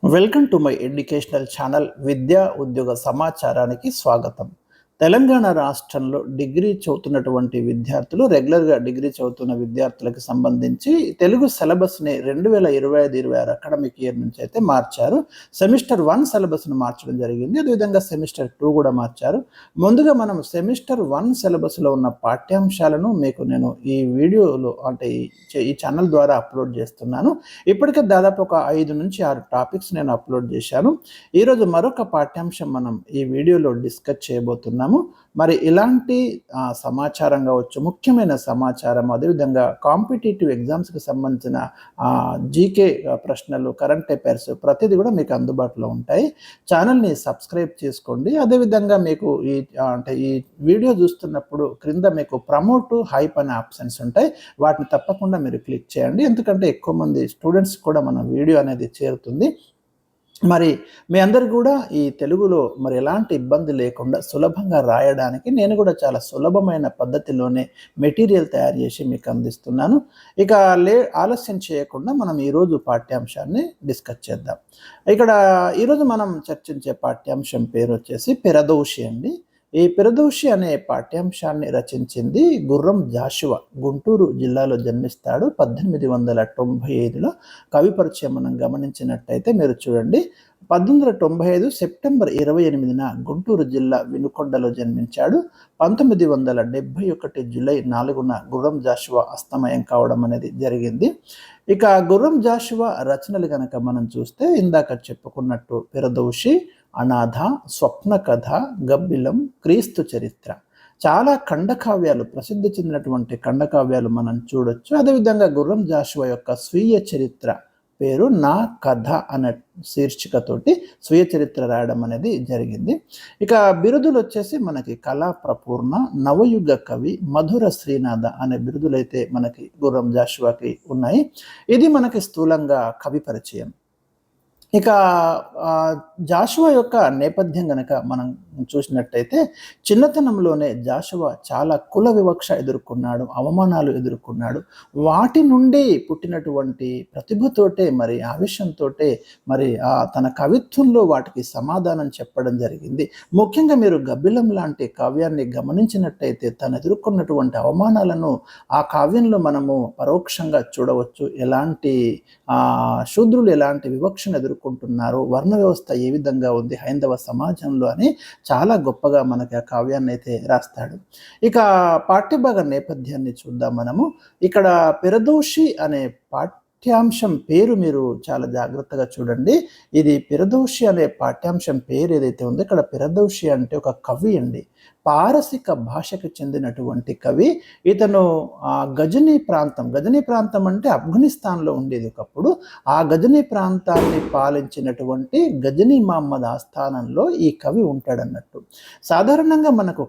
Welcome to my educational channel విద్యా ఉద్యోగ సమాచారానికి స్వాగతం. తెలంగాణ రాష్ట్రంలో డిగ్రీ చదువుతున్నటువంటి విద్యార్థులు రెగ్యులర్‌గా డిగ్రీ చదువుతున్న విద్యార్థులకు సంబంధించి తెలుగు సిలబస్‌ని 2025-26 అకాడమిక్ ఇయర్ నుంచి అయితే మార్చారు. సెమిస్టర్ 1 సిలబస్‌ను మార్చడం జరిగింది. అదేవిధంగా సెమిస్టర్ 2 కూడా మార్చారు. ముందుగా మనం సెమిస్టర్ 1 సిలబస్‌లో ఉన్న పాఠ్యాంశాలను మీకు నేను ఈ వీడియోలో అంటే ఈ ఛానల్ ద్వారా అప్లోడ్ చేస్తున్నాను. ఇప్పటికే దాదాపు ఒక 5-6 టాపిక్స్ నేను అప్లోడ్ చేశాను. ఈరోజు మరొక పాఠ్యాంశం మనం ఈ వీడియోలో డిస్కస్ చేయబోతున్నాము. మరి ఇలాంటి సమాచారం కావచ్చు, ముఖ్యమైన సమాచారం, అదేవిధంగా కాంపిటేటివ్ ఎగ్జామ్స్కి సంబంధించిన జీకే ప్రశ్నలు, కరెంట్ అఫైర్స్ ప్రతిదీ కూడా మీకు అందుబాటులో ఉంటాయి. ఛానల్ని సబ్స్క్రైబ్ చేసుకోండి. అదేవిధంగా మీకు ఈ వీడియో చూస్తున్నప్పుడు క్రింద మీకు ప్రమోట్, హైప్ అనే ఆప్షన్స్ ఉంటాయి. వాటిని తప్పకుండా మీరు క్లిక్ చేయండి. ఎందుకంటే ఎక్కువ మంది స్టూడెంట్స్ కూడా మన వీడియో అనేది చేరుతుంది. మరి మీ అందరికి కూడా ఈ తెలుగులో మరి ఎలాంటి ఇబ్బంది లేకుండా సులభంగా రాయడానికి నేను కూడా చాలా సులభమైన పద్ధతిలోనే మెటీరియల్ తయారు చేసి మీకు అందిస్తున్నాను. ఇక ఆలస్యం చేయకుండా మనం ఈరోజు పాఠ్యాంశాన్ని డిస్కస్ చేద్దాం. ఇక్కడ ఈరోజు మనం చర్చించే పాఠ్యాంశం పేరు వచ్చేసి పెరదోషి అండి. ఈ పెరదోషి అనే పాఠ్యాంశాన్ని రచించింది గుర్రం జాషువా. గుంటూరు జిల్లాలో జన్మిస్తాడు. 1895లో కవి పరిచయం మనం గమనించినట్టయితే మీరు చూడండి. 1895 సెప్టెంబర్ 28న గుంటూరు జిల్లా వినుకొండలో జన్మించాడు. 1971 జూలై 4న గుర్రం జాషువా అస్తమయం కావడం అనేది జరిగింది. ఇక గుర్రం జాషువా రచనలు కనుక మనం చూస్తే ఇందాక చెప్పుకున్నట్టు పెరదోషి, అనాథ, స్వప్న కథ, గబ్బిలం, క్రీస్తు చరిత్ర, చాలా ఖండకావ్యాలు, ప్రసిద్ధి చెందినటువంటి ఖండకావ్యాలు మనం చూడొచ్చు. అదేవిధంగా గుర్రం జాషువా యొక్క స్వీయ చరిత్ర పేరు నా కథ అనే శీర్షికతోటి స్వీయ చరిత్ర రాయడం అనేది జరిగింది. ఇక బిరుదులు వచ్చేసి మనకి కళా ప్రపూర్ణ, నవయుగ కవి, మధుర శ్రీనాథ అనే బిరుదులైతే మనకి గుర్రం జాషువాకి ఉన్నాయి. ఇది మనకి స్థూలంగా కవి పరిచయం. ఇక జాషువా యొక్క నేపథ్యం గనక మనం చూసినట్టయితే చిన్నతనంలోనే జాషువా చాలా కుల వివక్ష ఎదుర్కొన్నాడు, అవమానాలు ఎదుర్కొన్నాడు. వాటి నుండి పుట్టినటువంటి ప్రతిభతోటే మరి ఆవేశంతోటే మరి తన కవిత్వంలో వాటికి సమాధానం చెప్పడం జరిగింది. ముఖ్యంగా మీరు గబ్బిలం లాంటి కావ్యాన్ని గమనించినట్టయితే తను ఎదుర్కొన్నటువంటి అవమానాలను ఆ కావ్యంలో మనము పరోక్షంగా చూడవచ్చు. ఎలాంటి శూద్రులు ఎలాంటి వివక్షను ఎదుర్కొంటున్నారు, వర్ణ వ్యవస్థ ఏ విధంగా ఉంది హైందవ సమాజంలో అని చాలా గొప్పగా మనకి ఆ కావ్యాన్ని అయితే రాస్తాడు. ఇక పాఠ్యభాగ నేపథ్యాన్ని చూద్దాం మనము. ఇక్కడ పెరదోషి అనే పాఠ్యాంశం పేరు మీరు చాలా జాగ్రత్తగా చూడండి. ఇది పెరదోషి అనే పాఠ్యాంశం పేరు ఏదైతే ఉందో ఇక్కడ పెరదోషి అంటే ఒక కవి అండి. పారసిక భాషకు చెందినటువంటి కవి. ఇతను గజనీ ప్రాంతం అంటే ఆఫ్ఘనిస్తాన్లో ఉండేది ఒకప్పుడు. ఆ గజనీ ప్రాంతాన్ని పాలించినటువంటి గజనీ మహమ్మద్ ఆస్థానంలో ఈ కవి ఉంటాడన్నట్టు. సాధారణంగా మనకు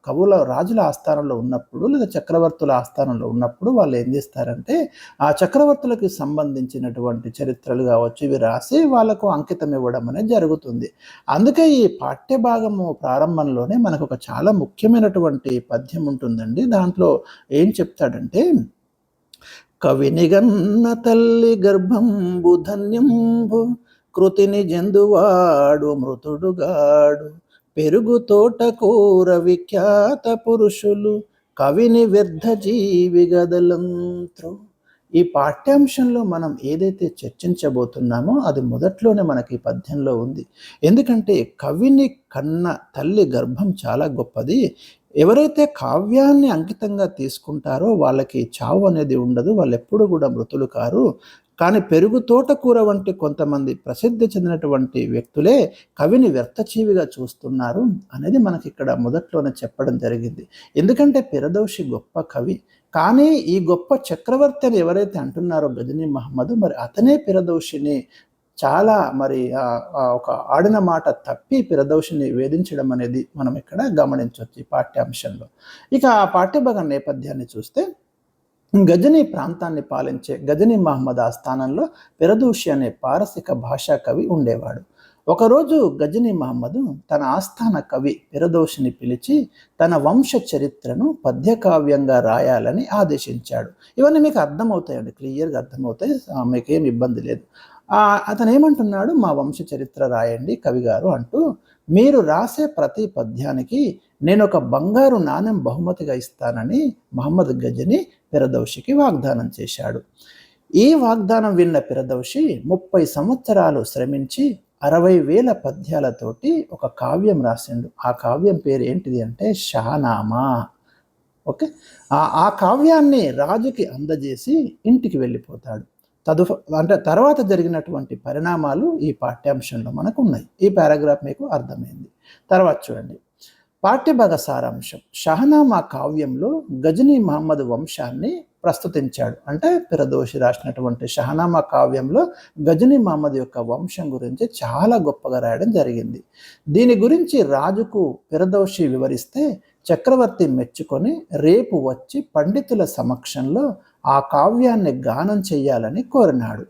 కవుల రాజుల ఆస్థానంలో ఉన్నప్పుడు లేదా చక్రవర్తుల ఆస్థానంలో ఉన్నప్పుడు వాళ్ళు ఏం చేస్తారంటే ఆ చక్రవర్తులకు సంబంధించినటువంటి చరిత్రలు కావచ్చు ఇవి రాసి వాళ్ళకు అంకితం ఇవ్వడం అనేది జరుగుతుంది. అందుకే ఈ పాఠ్యభాగము ప్రారంభంలోనే మనకు ఒక చాలా ముఖ్యమైనటువంటి పద్యం ఉంటుందండి. దాంట్లో ఏం చెప్తాడంటే, కవినిగన్న తల్లి గర్భంబు ధన్యంబు, కృతిని జందువాడు మృతుడుగాడు, పెరుగు తోటకూర విఖ్యాత పురుషులు, కవిని వ్యర్థ జీవి గదలంత్రు. ఈ పాఠ్యాంశంలో మనం ఏదైతే చర్చించబోతున్నామో అది మొదట్లోనే మనకి పద్యంలో ఉంది. ఎందుకంటే కవిని కన్న తల్లి గర్భం చాలా గొప్పది. ఎవరైతే కావ్యాన్ని అంకితంగా తీసుకుంటారో వాళ్ళకి చావు అనేది ఉండదు, వాళ్ళు ఎప్పుడు కూడా మృతులు కారు. కానీ పెరుగు తోటకూర వంటి కొంతమంది ప్రసిద్ధి చెందినటువంటి వ్యక్తులే కవిని వ్యర్థజీవిగా చూస్తున్నారు అనేది మనకి ఇక్కడ మొదట్లోనే చెప్పడం జరిగింది. ఎందుకంటే పెరదోషి గొప్ప కవి, కానీ ఈ గొప్ప చక్రవర్తి అని ఎవరైతే అంటున్నారో గజనీ మహమ్మద్, మరి అతనే పెరదోషిని చాలా మరి ఒక ఆడిన మాట తప్పి పెరదోషిని వేధించడం అనేది మనం ఇక్కడ గమనించవచ్చు ఈ పాఠ్యాంశంలో. ఇక ఆ పాఠ్యభాగం నేపథ్యాన్ని చూస్తే గజనీ ప్రాంతాన్ని పాలించే గజనీ మహమ్మద్ ఆస్థానంలో పెరదోషి అనే పారసిక భాషా కవి ఉండేవాడు. ఒకరోజు గజనీ మహమ్మద్ తన ఆస్థాన కవి పెరదోషిని పిలిచి తన వంశ చరిత్రను పద్యకావ్యంగా రాయాలని ఆదేశించాడు. ఇవన్నీ మీకు అర్థమవుతాయండి, క్లియర్గా అర్థమవుతాయి, మీకేం ఇబ్బంది లేదు. అతను ఏమంటున్నాడు, మా వంశ చరిత్ర రాయండి కవిగారు అంటూ, మీరు రాసే ప్రతి పద్యానికి నేను ఒక బంగారు నాణెం బహుమతిగా ఇస్తానని మహమ్మద్ గజని ఫిరదౌసికి వాగ్దానం చేశాడు. ఈ వాగ్దానం విన్న ఫిరదౌసి 30 సంవత్సరాలు శ్రమించి 60,000 పద్యాలతోటి ఒక కావ్యం రాసిండు. ఆ కావ్యం పేరు ఏంటిది అంటే షహనామా. ఓకే, ఆ కావ్యాన్ని రాజుకి అందజేసి ఇంటికి వెళ్ళిపోతాడు. అంటే తర్వాత జరిగినటువంటి పరిణామాలు ఈ పాఠ్యాంశంలో మనకు ఉన్నాయి. ఈ పారాగ్రాఫ్ మీకు అర్థమైంది. తర్వాత చూడండి, పాఠ్యభాగ సారాంశం. షహనామా కావ్యంలో గజనీ మహమ్మద్ వంశాన్ని ప్రస్తుతించాడు. అంటే ఫిరదౌసి రాసినటువంటి షహనామా కావ్యంలో గజనీ మహమ్మద్ యొక్క వంశం గురించి చాలా గొప్పగా రాయడం జరిగింది. దీని గురించి రాజుకు ఫిరదౌసి వివరిస్తే చక్రవర్తి మెచ్చుకొని రేపు వచ్చి పండితుల సమక్షంలో ఆ కావ్యాన్ని గానం చెయ్యాలని కోరినాడు.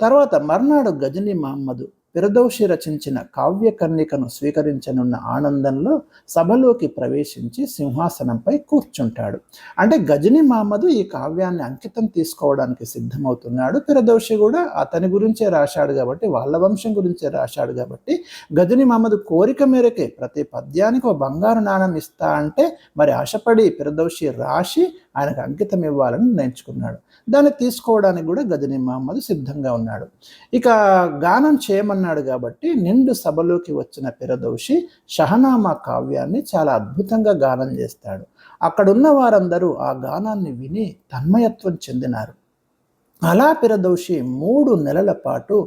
తర్వాత మర్నాడు గజనీ మహమ్మద్ ఫిరదౌసి రచించిన కావ్యకర్ణికను స్వీకరించనున్న ఆనందంలో సభలోకి ప్రవేశించి సింహాసనంపై కూర్చుంటాడు. అంటే గజనీ మహమ్మద్ ఈ కావ్యాన్ని అంకితం తీసుకోవడానికి సిద్ధమవుతున్నాడు. ఫిరదౌసి కూడా అతని గురించే రాశాడు కాబట్టి, వాళ్ళ వంశం గురించే రాశాడు కాబట్టి, గజనీ మహమ్మద్ కోరిక మేరకే ప్రతి పద్యానికి ఒక బంగారు నాణం ఇస్తా అంటే మరి ఆశపడి ఫిరదౌసి రాసి ఆయనకు అంకితం ఇవ్వాలని నిర్ణయించుకున్నాడు. దాన్ని తీసుకోవడానికి కూడా గజనీ మహమ్మద్ సిద్ధంగా ఉన్నాడు. ఇక గానం చేయమన్నాడు కాబట్టి నిండు సభలోకి వచ్చిన ఫిరదౌసి షహనామా కావ్యాన్ని చాలా అద్భుతంగా గానం చేస్తాడు. అక్కడున్న వారందరూ ఆ గానాన్ని విని తన్మయత్వం చెందినారు. అలా ఫిరదౌసి 3 నెలల పాటు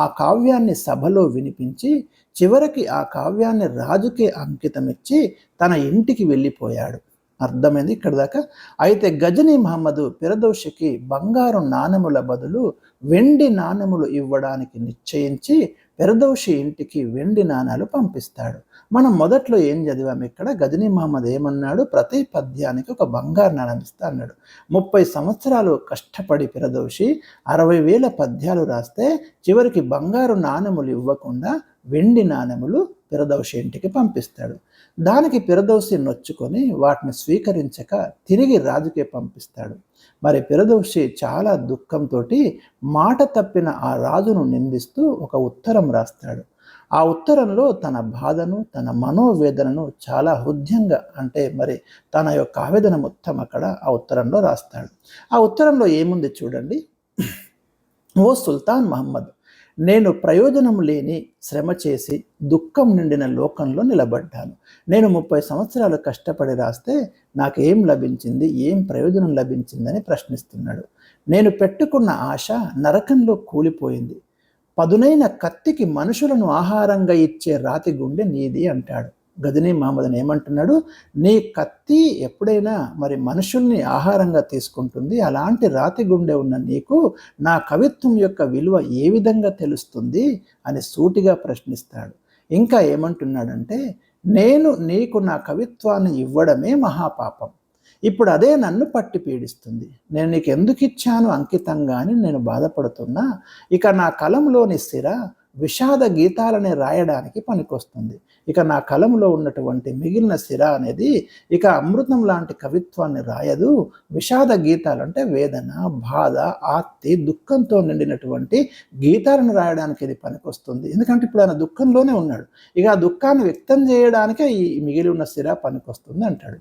ఆ కావ్యాన్ని సభలో వినిపించి చివరికి ఆ కావ్యాన్ని రాజుకే అంకితమిచ్చి తన ఇంటికి వెళ్ళిపోయాడు. అర్థమైంది ఇక్కడ దాకా? అయితే గజనీ మహమ్మద్ ఫిరదౌసికి బంగారు నాణెముల బదులు వెండి నాణెములు ఇవ్వడానికి నిశ్చయించి ఫిరదౌసి ఇంటికి వెండి నాణాలు పంపిస్తాడు. మనం మొదట్లో ఏం చదివాము ఇక్కడ? గజనీ మహమ్మద్ ఏమన్నాడు? ప్రతి పద్యానికి ఒక బంగారు నాణెం ఇస్తా అన్నాడు. 30 సంవత్సరాలు కష్టపడి ఫిరదౌసి 60,000 పద్యాలు రాస్తే చివరికి బంగారు నాణెములు ఇవ్వకుండా వెండి నాణెములు ఫిరదౌసి ఇంటికి పంపిస్తాడు. దానికి ఫిరదౌసి నొచ్చుకొని వాటిని స్వీకరించక తిరిగి రాజుకే పంపిస్తాడు. మరి ఫిరదౌసి చాలా దుఃఖంతో మాట తప్పిన ఆ రాజును నిందిస్తూ ఒక ఉత్తరం రాస్తాడు. ఆ ఉత్తరంలో తన బాధను, తన మనోవేదనను చాలా హృదయంగా, అంటే మరి తన యొక్క ఆవేదన మొత్తం అక్కడ ఆ ఉత్తరంలో రాస్తాడు. ఆ ఉత్తరంలో ఏముంది చూడండి. ఓ సుల్తాన్ మహమ్మద్, నేను ప్రయోజనం లేని శ్రమ చేసి దుఃఖం నిండిన లోకంలో నిలబడ్డాను. నేను 30 సంవత్సరాలు కష్టపడి రాస్తే నాకేం లభించింది, ఏం ప్రయోజనం లభించిందని ప్రశ్నిస్తున్నాడు. నేను పెట్టుకున్న ఆశ నరకంలో కూలిపోయింది. పదునైన కత్తికి మనుషులను ఆహారంగా ఇచ్చే రాతి గుండె నీది అంటాడు. గజనీ మహమ్మద్ ఏమంటున్నాడు? నీ కత్తి ఎప్పుడైనా మరి మనుషుల్ని ఆహారంగా తీసుకుంటుంది, అలాంటి రాతి గుండె ఉన్న నీకు నా కవిత్వం యొక్క విలువ ఏ విధంగా తెలుస్తుంది అని సూటిగా ప్రశ్నిస్తాడు. ఇంకా ఏమంటున్నాడంటే, నేను నీకు నా కవిత్వాన్ని ఇవ్వడమే మహాపాపం, ఇప్పుడు అదే నన్ను పట్టి పీడిస్తుంది. నేను నీకు ఎందుకు ఇచ్చాను అంకితంగా అని నేను బాధపడుతున్నా. ఇక నా కలంలోని సిర విషాద గీతాలని రాయడానికి పనికొస్తుంది. ఇక నా కలంలో ఉన్నటువంటి మిగిలిన సిర అనేది ఇక అమృతం లాంటి కవిత్వాన్ని రాయదు. విషాద గీతాలు అంటే వేదన, బాధ, ఆర్తి, దుఃఖంతో నిండినటువంటి గీతాలను రాయడానికి ఇది పనికొస్తుంది. ఎందుకంటే ఇప్పుడు ఆయన దుఃఖంలోనే ఉన్నాడు. ఇక ఆ దుఃఖాన్ని వ్యక్తం చేయడానికే ఈ మిగిలి ఉన్న సిర పనికొస్తుంది అంటాడు.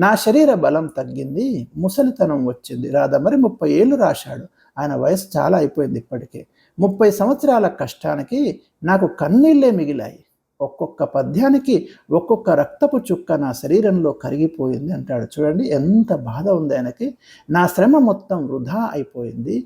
నా శరీర బలం తగ్గింది, ముసలితనం వచ్చింది. రాధా మరి 30 ఏళ్ళు రాశాడు. ఆయన వయసు చాలా అయిపోయింది ఇప్పటికే. 30 సంవత్సరాల కష్టానికి నాకు కన్నీళ్లే మిగిలాయి. ఒక్కొక్క పద్యానికి ఒక్కొక్క రక్తపు చుక్క నా శరీరంలో కరిగిపోయింది అంటాడు. చూడండి ఎంత బాధ ఉంది ఆయనకి. నా శ్రమ మొత్తం వృధా అయిపోయింది.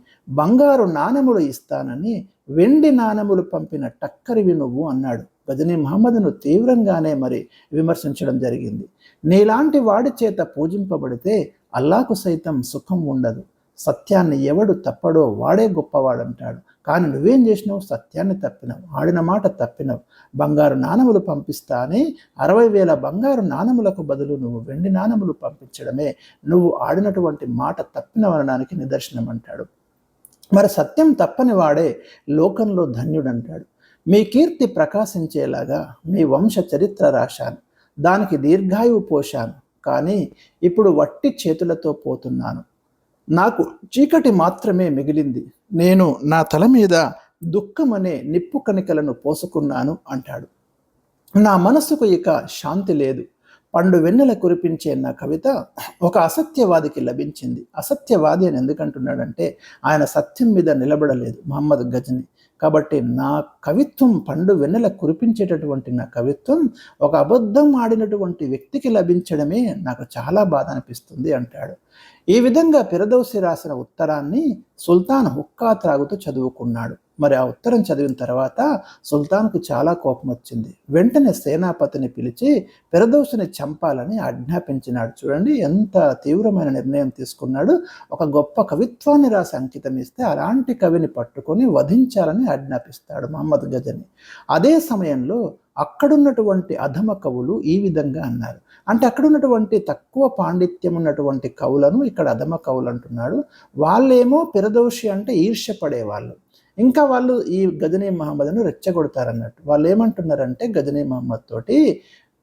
బంగారు నాణెములు ఇస్తానని వెండి నాణెములు పంపిన టక్కరివి నువ్వు అన్నాడు. గజనీ మహమ్మద్ను తీవ్రంగానే మరి విమర్శించడం జరిగింది. నీలాంటి వాడి చేత పూజింపబడితే అల్లాకు సైతం సుఖం ఉండదు. సత్యాన్ని ఎవడు తప్పడో వాడే గొప్పవాడంటాడు. కానీ నువ్వేం చేసినావు? సత్యాన్ని తప్పినావు, ఆడిన మాట తప్పినావు. బంగారు నాణములు పంపిస్తా అని 60,000 బంగారు నాణములకు బదులు నువ్వు వెండి నాణములు పంపించడమే నువ్వు ఆడినటువంటి మాట తప్పినవనడానికి నిదర్శనం అంటాడు. మరి సత్యం తప్పని వాడే లోకంలో ధన్యుడంటాడు. మీ కీర్తి ప్రకాశించేలాగా మీ వంశ చరిత్ర రాశాను, దానికి దీర్ఘాయువు పోశాను. కానీ ఇప్పుడు వట్టి చేతులతో పోతున్నాను. నాకు చీకటి మాత్రమే మిగిలింది. నేను నా తల మీద దుఃఖమనే నిప్పు కణికలను పోసుకున్నాను అంటాడు. నా మనసుకు ఇక శాంతి లేదు. పండు వెన్నెల కురిపించే నా కవిత ఒక అసత్యవాదికి లభించింది. అసత్యవాది అని ఎందుకంటున్నాడంటే ఆయన సత్యం మీద నిలబడలేదు మహమ్మద్ గజని. కాబట్టి నా కవిత్వం పండు వెన్నెల కురిపించేటటువంటి నా కవిత్వం ఒక అబద్ధం ఆడినటువంటి వ్యక్తికి లభించడమే నాకు చాలా బాధ అనిపిస్తుంది అంటాడు. ఈ విధంగా ఫిరదౌసి రాసిన ఉత్తరాన్ని సుల్తాన్ హుక్కా త్రాగుతూ చదువుకున్నాడు. మరి ఆ ఉత్తరం చదివిన తర్వాత సుల్తాన్కు చాలా కోపం వచ్చింది. వెంటనే సేనాపతిని పిలిచి ఫిరదౌసిని చంపాలని ఆజ్ఞాపించినాడు. చూడండి ఎంత తీవ్రమైన నిర్ణయం తీసుకున్నాడు. ఒక గొప్ప కవిత్వాన్ని రాసి అంకితం ఇస్తే అలాంటి కవిని పట్టుకొని వధించాలని ఆజ్ఞాపిస్తాడు మహమ్మద్ గజని. అదే సమయంలో అక్కడున్నటువంటి అధమ కవులు ఈ విధంగా అన్నారు. అంటే అక్కడున్నటువంటి తక్కువ పాండిత్యం ఉన్నటువంటి కవులను ఇక్కడ అధమ కవులు అంటున్నాడు. వాళ్ళేమో ఫిరదౌసి అంటే ఈర్ష్యపడేవాళ్ళు. ఇంకా వాళ్ళు ఈ గజనీ మహమ్మద్ను రెచ్చగొడతారన్నట్టు. వాళ్ళు ఏమంటున్నారంటే గజనీ మహమ్మద్ తోటి,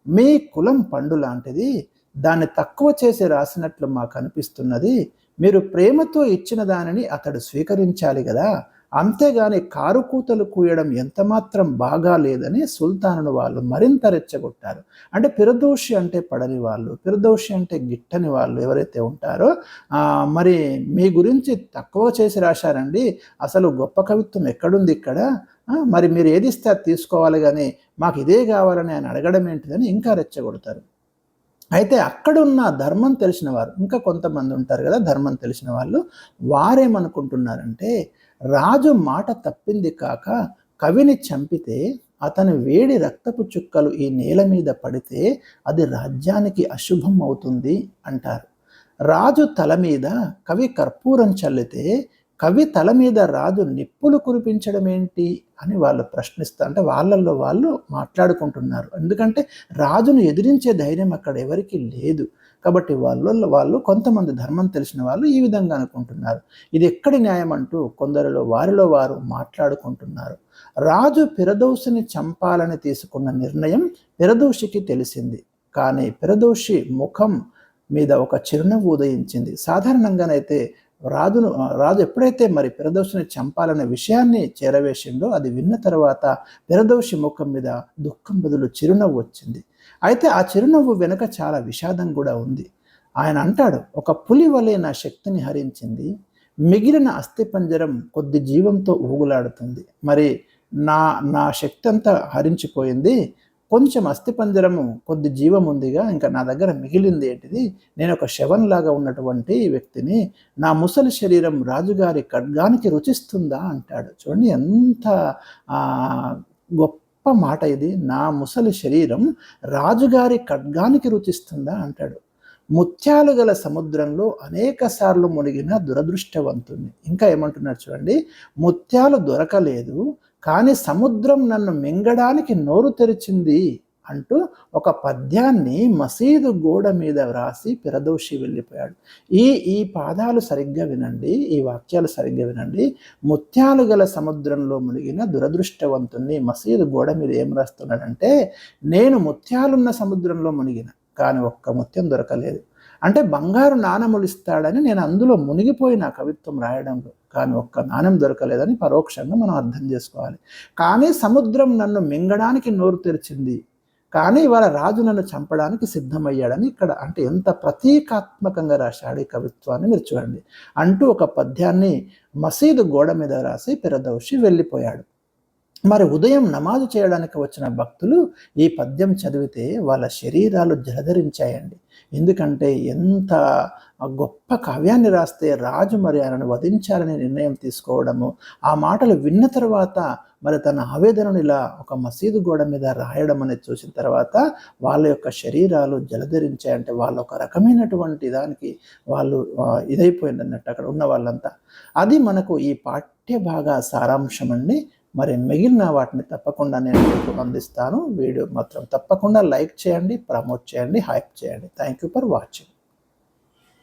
మీ కులం పండు లాంటిది, దాన్ని తక్కువ చేసి రాసినట్లు మాకు అనిపిస్తున్నది. మీరు ప్రేమతో ఇచ్చిన దానిని అతడు స్వీకరించాలి కదా, అంతేగాని కారు కూతలు కూయడం ఎంతమాత్రం బాగా లేదని సుల్తానును వాళ్ళు మరింత రెచ్చగొట్టారు. అంటే ఫిరదౌసి అంటే పడని వాళ్ళు, ఫిరదౌసి అంటే గిట్టని వాళ్ళు ఎవరైతే ఉంటారో మరి మీ గురించి తక్కువ చేసి రాశారండి, అసలు గొప్ప కవిత్వం ఎక్కడుంది ఇక్కడ, మరి మీరు ఏది ఇస్తే అది తీసుకోవాలి కానీ మాకు ఇదే కావాలని ఆయన అడగడం ఏంటిదని ఇంకా రెచ్చగొడతారు. అయితే అక్కడున్న ధర్మం తెలిసిన వారు ఇంకా కొంతమంది ఉంటారు కదా, ధర్మం తెలిసిన వాళ్ళు, వారేమనుకుంటున్నారంటే రాజు మాట తప్పింది కాక కవిని చంపితే అతని వేడి రక్తపు చుక్కలు ఈ నేల మీద పడితే అది రాజ్యానికి అశుభం అవుతుంది అంటారు. రాజు తల మీద కవి కర్పూరం చల్లితే కవి తల మీద రాజు నిప్పులు కురిపించడం ఏంటి అని వాళ్ళు ప్రశ్నిస్తారు. అంటే వాళ్ళల్లో వాళ్ళు మాట్లాడుకుంటున్నారు. ఎందుకంటే రాజును ఎదిరించే ధైర్యం అక్కడ ఎవరికి లేదు. కాబట్టి వాళ్ళు కొంతమంది ధర్మం తెలిసిన వాళ్ళు ఈ విధంగా అనుకుంటున్నారు. ఇది ఎక్కడి న్యాయం అంటూ వారిలో వారు మాట్లాడుకుంటున్నారు. రాజు ఫిరదౌసిని చంపాలని తీసుకున్న నిర్ణయం ఫిరదౌసికి తెలిసింది. కానీ ఫిరదౌసి ముఖం మీద ఒక చిరునవ్వు ఉదయించింది. సాధారణంగానైతే రాజు ఎప్పుడైతే మరి ఫిరదౌసిని చంపాలనే విషయాన్ని చేరవేసిండో అది విన్న తర్వాత ఫిరదౌసి ముఖం మీద దుఃఖం బదులు చిరునవ్వు వచ్చింది. అయితే ఆ చిరునవ్వు వెనుక చాలా విషాదం కూడా ఉంది. ఆయన అంటాడు, ఒక పులి వలె నా శక్తిని హరించింది, మిగిలిన అస్థిపంజరం కొద్ది జీవంతో ఊగులాడుతుంది. మరి నా శక్తి అంతా హరించిపోయింది, కొంచెం అస్థిపంజరము కొద్ది జీవం ఉందిగా, ఇంకా నా దగ్గర మిగిలింది ఏంటిది, నేను ఒక శవంలాగా ఉన్నటువంటి వ్యక్తిని, నా ముసలి శరీరం రాజుగారి ఖడ్గానికి రుచిస్తుందా అంటాడు. చూడండి ఎంత గొప్ప మాట ఇది, నా ముసలి శరీరం రాజుగారి ఖడ్గానికి రుచిస్తుందా అంటాడు. ముత్యాలు గల సముద్రంలో అనేక సార్లు మునిగిన దురదృష్టవంతుణ్ణి. ఇంకా ఏమంటున్నాడు చూడండి, ముత్యాలు దొరకలేదు కానీ సముద్రం నన్ను మింగడానికి నోరు తెరిచింది అంటూ ఒక పద్యాన్ని మసీదు గోడ మీద వ్రాసి ఫిరదౌసి వెళ్ళిపోయాడు. ఈ పాదాలు సరిగ్గా వినండి, ఈ వాక్యాలు సరిగ్గా వినండి. ముత్యాలు గల సముద్రంలో మునిగిన దురదృష్టవంతుణ్ణి. మసీదు గోడ మీద ఏం రాస్తున్నాడంటే, నేను ముత్యాలున్న సముద్రంలో మునిగిన కానీ ఒక్క ముత్యం దొరకలేదు. అంటే బంగారు నాణములు ఇస్తాడని నేను అందులో మునిగిపోయిన కవిత్వం రాయడంలో, కానీ ఒక్క నాణ్యం దొరకలేదని పరోక్షంగా మనం అర్థం చేసుకోవాలి. కానీ సముద్రం నన్ను మింగడానికి నోరు తెరిచింది, కానీ ఇవాళ రాజు నన్ను చంపడానికి సిద్ధమయ్యాడని ఇక్కడ అంటే ఎంత ప్రతీకాత్మకంగా రాశాడు ఈ కవిత్వాన్ని మీరు చూడండి. అంటూ ఒక పద్యాన్ని మసీదు గోడ మీద రాసి ఫిరదౌసి వెళ్ళిపోయాడు. మరి ఉదయం నమాజు చేయడానికి వచ్చిన భక్తులు ఈ పద్యం చదివితే వాళ్ళ శరీరాలు జలధరించాయండి. ఎందుకంటే ఎంత గొప్ప కావ్యాన్ని రాస్తే రాజు మరి ఆయనను వధించాలని నిర్ణయం తీసుకోవడము, ఆ మాటలు విన్న తర్వాత మరి తన ఆవేదనను ఇలా ఒక మసీదు గోడ మీద రాయడం అనేది చూసిన తర్వాత వాళ్ళ యొక్క శరీరాలు జలధరించాయంటే వాళ్ళు ఒక రకమైనటువంటి దానికి వాళ్ళు ఇదైపోయింది అన్నట్టు అక్కడ ఉన్న వాళ్ళంతా. అది మనకు ఈ పాఠ్య భాగ సారాంశం అండి. మరి మిగిలిన వాటిని తప్పకుండా నేను మీకు అందిస్తాను. వీడియో మాత్రం తప్పకుండా లైక్ చేయండి, ప్రమోట్ చేయండి, హైప్ చేయండి. Thank you for watching.